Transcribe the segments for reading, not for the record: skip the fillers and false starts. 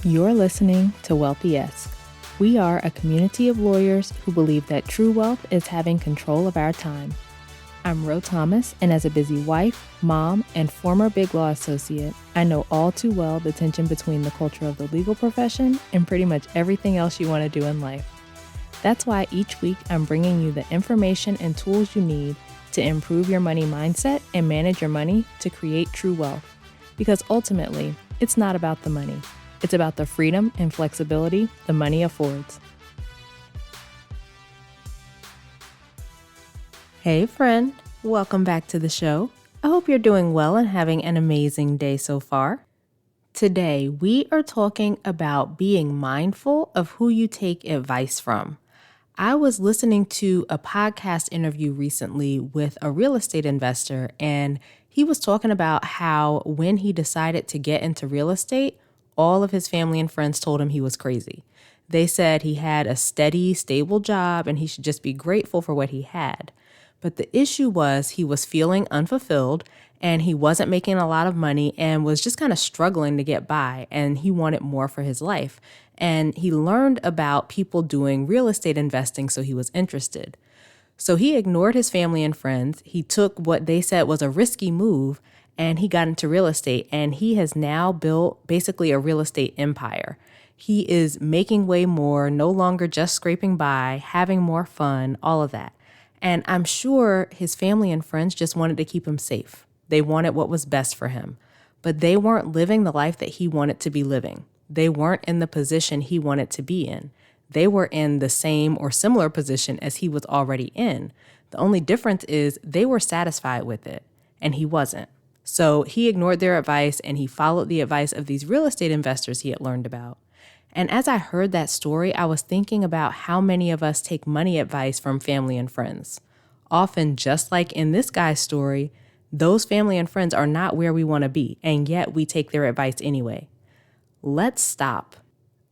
You're listening to Wealthy-esque. We are a community of lawyers who believe that true wealth is having control of our time. I'm Ro Thomas, and as a busy wife, mom, and former Big Law associate, I know all too well the tension between the culture of the legal profession and pretty much everything else you want to do in life. That's why each week I'm bringing you the information and tools you need to improve your money mindset and manage your money to create true wealth. Because ultimately, it's not about the money. It's about the freedom and flexibility the money affords. Hey friend, welcome back to the show. I hope you're doing well and having an amazing day so far. Today, we are talking about being mindful of who you take advice from. I was listening to a podcast interview recently with a real estate investor, and he was talking about how when he decided to get into real estate, all of his family and friends told him he was crazy. They said he had a steady, stable job and he should just be grateful for what he had. But the issue was he was feeling unfulfilled and he wasn't making a lot of money and was just kind of struggling to get by, and he wanted more for his life. And he learned about people doing real estate investing, so he was interested. So he ignored his family and friends. He took what they said was a risky move and he got into real estate, and he has now built basically a real estate empire. He is making way more, no longer just scraping by, having more fun, all of that. And I'm sure his family and friends just wanted to keep him safe. They wanted what was best for him, but they weren't living the life that he wanted to be living. They weren't in the position he wanted to be in. They were in the same or similar position as he was already in. The only difference is they were satisfied with it, and he wasn't. So he ignored their advice and he followed the advice of these real estate investors he had learned about. And as I heard that story, I was thinking about how many of us take money advice from family and friends. Often, just like in this guy's story, those family and friends are not where we want to be, and yet we take their advice anyway. Let's stop.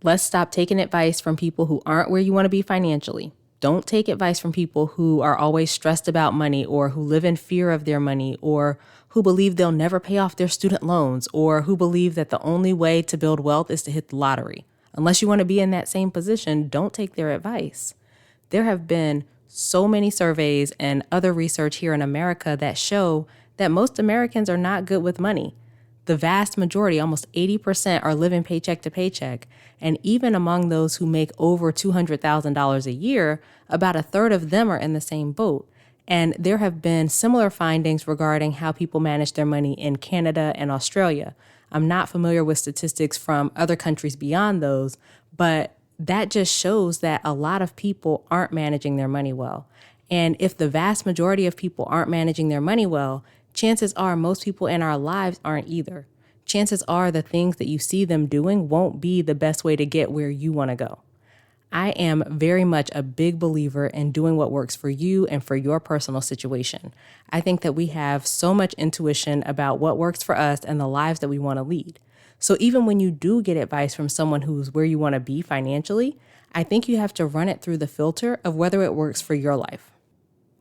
Let's stop taking advice from people who aren't where you want to be financially. Don't take advice from people who are always stressed about money, or who live in fear of their money, or who believe they'll never pay off their student loans, or who believe that the only way to build wealth is to hit the lottery. Unless you want to be in that same position, don't take their advice. There have been so many surveys and other research here in America that show that most Americans are not good with money. The vast majority, almost 80%, are living paycheck to paycheck. And even among those who make over $200,000 a year, about a third of them are in the same boat. And there have been similar findings regarding how people manage their money in Canada and Australia. I'm not familiar with statistics from other countries beyond those, but that just shows that a lot of people aren't managing their money well. And if the vast majority of people aren't managing their money well, chances are most people in our lives aren't either. Chances are the things that you see them doing won't be the best way to get where you want to go. I am very much a big believer in doing what works for you and for your personal situation. I think that we have so much intuition about what works for us and the lives that we want to lead. So even when you do get advice from someone who's where you want to be financially, I think you have to run it through the filter of whether it works for your life.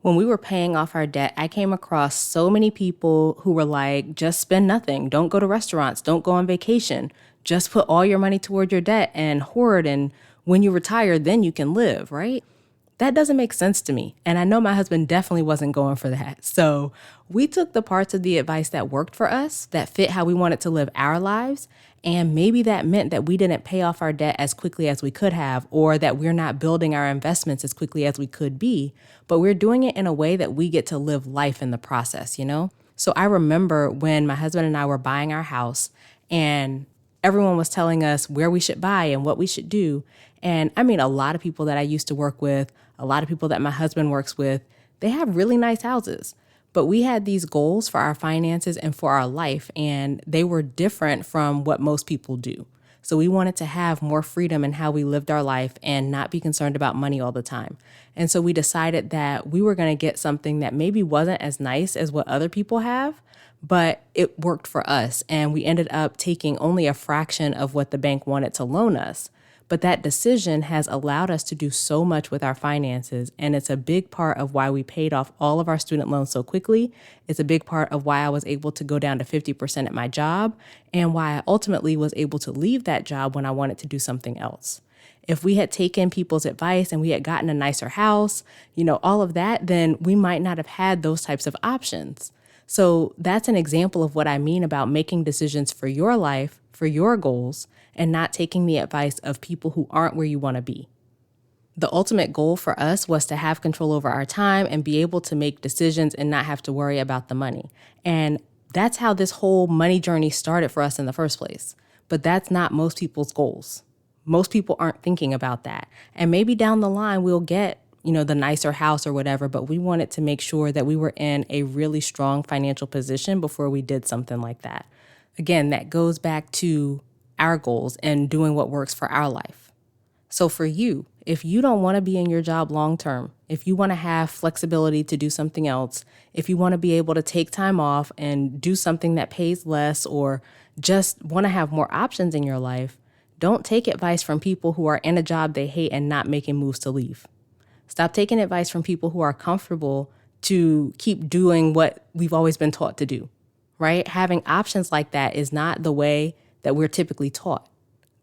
When we were paying off our debt, I came across so many people who were like, just spend nothing. Don't go to restaurants. Don't go on vacation. Just put all your money toward your debt and hoard, and when you retire, then you can live, right? That doesn't make sense to me. And I know my husband definitely wasn't going for that. So we took the parts of the advice that worked for us, that fit how we wanted to live our lives. And maybe that meant that we didn't pay off our debt as quickly as we could have, or that we're not building our investments as quickly as we could be, but we're doing it in a way that we get to live life in the process, you know? So I remember when my husband and I were buying our house and everyone was telling us where we should buy and what we should do. And I mean, a lot of people that I used to work with, a lot of people that my husband works with, they have really nice houses. But we had these goals for our finances and for our life, and they were different from what most people do. So we wanted to have more freedom in how we lived our life and not be concerned about money all the time. And so we decided that we were going to get something that maybe wasn't as nice as what other people have, but it worked for us. And we ended up taking only a fraction of what the bank wanted to loan us. But that decision has allowed us to do so much with our finances, and it's a big part of why we paid off all of our student loans so quickly. It's a big part of why I was able to go down to 50% at my job, and why I ultimately was able to leave that job when I wanted to do something else. If we had taken people's advice and we had gotten a nicer house, all of that, then we might not have had those types of options. So that's an example of what I mean about making decisions for your life, for your goals, and not taking the advice of people who aren't where you want to be. The ultimate goal for us was to have control over our time and be able to make decisions and not have to worry about the money. And that's how this whole money journey started for us in the first place. But that's not most people's goals. Most people aren't thinking about that. And maybe down the line we'll get, the nicer house or whatever, but we wanted to make sure that we were in a really strong financial position before we did something like that. Again, that goes back to our goals and doing what works for our life. So for you, if you don't want to be in your job long term, if you want to have flexibility to do something else, if you want to be able to take time off and do something that pays less, or just want to have more options in your life, don't take advice from people who are in a job they hate and not making moves to leave. Stop taking advice from people who are comfortable to keep doing what we've always been taught to do, right? Having options like that is not the way that we're typically taught.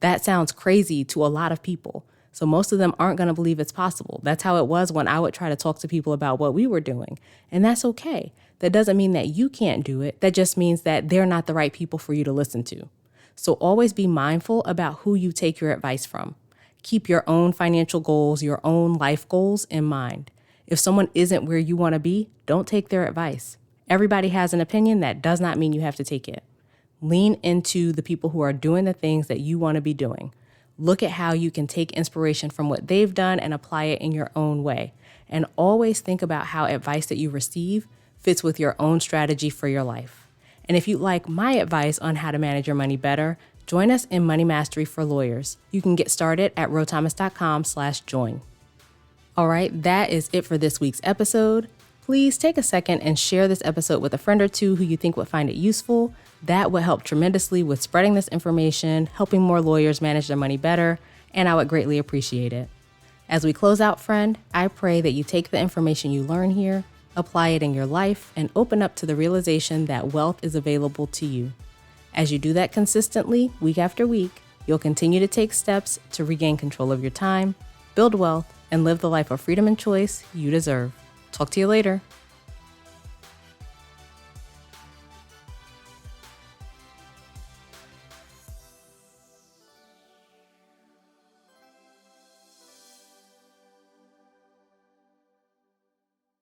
That sounds crazy to a lot of people. So most of them aren't going to believe it's possible. That's how it was when I would try to talk to people about what we were doing. And that's okay. That doesn't mean that you can't do it. That just means that they're not the right people for you to listen to. So always be mindful about who you take your advice from. Keep your own financial goals, your own life goals in mind. If someone isn't where you want to be, don't take their advice. Everybody has an opinion. That does not mean you have to take it. Lean into the people who are doing the things that you want to be doing. Look at how you can take inspiration from what they've done and apply it in your own way. And always think about how advice that you receive fits with your own strategy for your life. And if you'd like my advice on how to manage your money better, join us in Money Mastery for Lawyers. You can get started at rothomas.com/join. All right, that is it for this week's episode. Please take a second and share this episode with a friend or two who you think would find it useful. That would help tremendously with spreading this information, helping more lawyers manage their money better, and I would greatly appreciate it. As we close out, friend, I pray that you take the information you learn here, apply it in your life, and open up to the realization that wealth is available to you. As you do that consistently, week after week, you'll continue to take steps to regain control of your time, build wealth, and live the life of freedom and choice you deserve. Talk to you later.